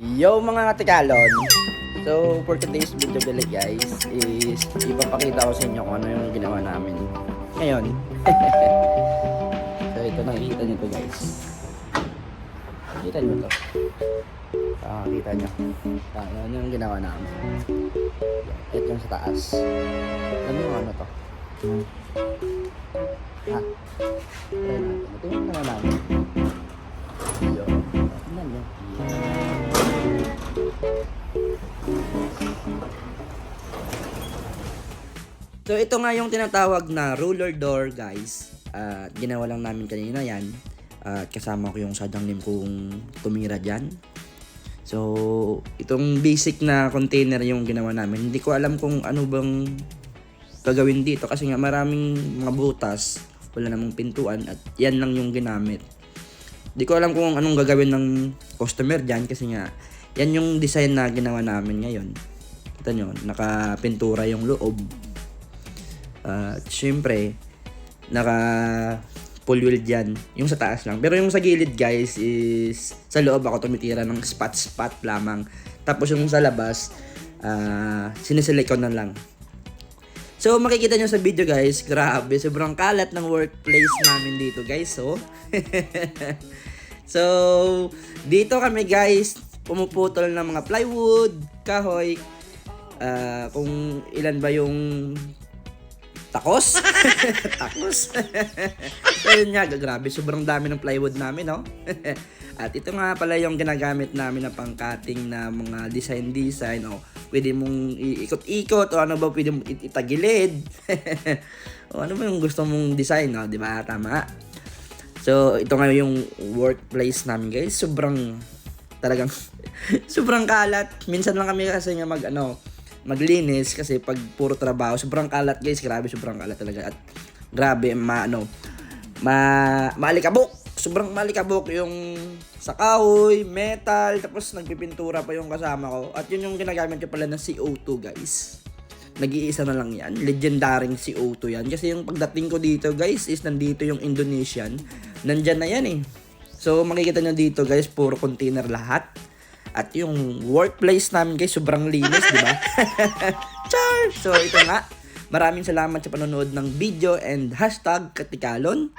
Yo mga katikalon! So for today's video guys is ipapakita ko sa inyo kung ano yung ginawa namin ngayon. So ito nakikita nyo to guys. Nakikita nyo to. Nakikita nyo. Ano yung ginawa namin. Ito yung sa taas. Ano yung ano to? Ha? Ito yung ginawa namin. Yo. Tingnan nyo. So ito nga yung tinatawag na roller door guys. Ginawa lang namin kanina yan. Kasama ko yung sadanglim kong tumira dyan. So itong basic na container yung ginawa namin. Hindi ko alam kung ano bang gagawin dito kasi nga maraming mga butas, wala namang pintuan at yan lang yung ginamit. Hindi ko alam kung anong gagawin ng customer dyan kasi nga yan yung design na ginawa namin ngayon. Kita nyo, nakapintura yung loob. Siyempre, naka full wheel dyan. Yung sa taas lang. Pero yung sa gilid guys is sa loob ako tumitira ng spot lamang. Tapos yung sa labas, siniselect ko na lang. So makikita nyo sa video guys, grabe, sobrang kalat ng workplace namin dito guys. So dito kami guys, pumuputol ng mga plywood, kahoy, kung ilan ba yung takos. Takos. So yun nga, grabe, sobrang dami ng plywood namin, no? At ito nga pala yung ginagamit namin na pang-cutting na mga design, o pwede mong iikot-ikot, o ano ba pwede mong itagilid. O ano ba yung gusto mong design, no? Di ba? Tama. So ito nga yung workplace namin guys, sobrang talagang sobrang kalat. Minsan lang kami kasi nga maglinis kasi pag puro trabaho, sobrang kalat guys, grabe, sobrang kalat talaga. At grabe, maalikabok. Sobrang malikabok yung sa kahoy, metal, tapos nagpipintura pa yung kasama ko. At yun yung ginagamit ko pala ng CO2 guys. Nag-iisa na lang yan. Legendaring CO2 yan. Kasi yung pagdating ko dito guys is nandito yung Indonesian. Nandyan na yan eh. So makikita nyo dito guys, puro container lahat. At yung workplace namin guys, sobrang linis, di ba? Char! So ito nga. Maraming salamat sa panonood ng video and #katikalon.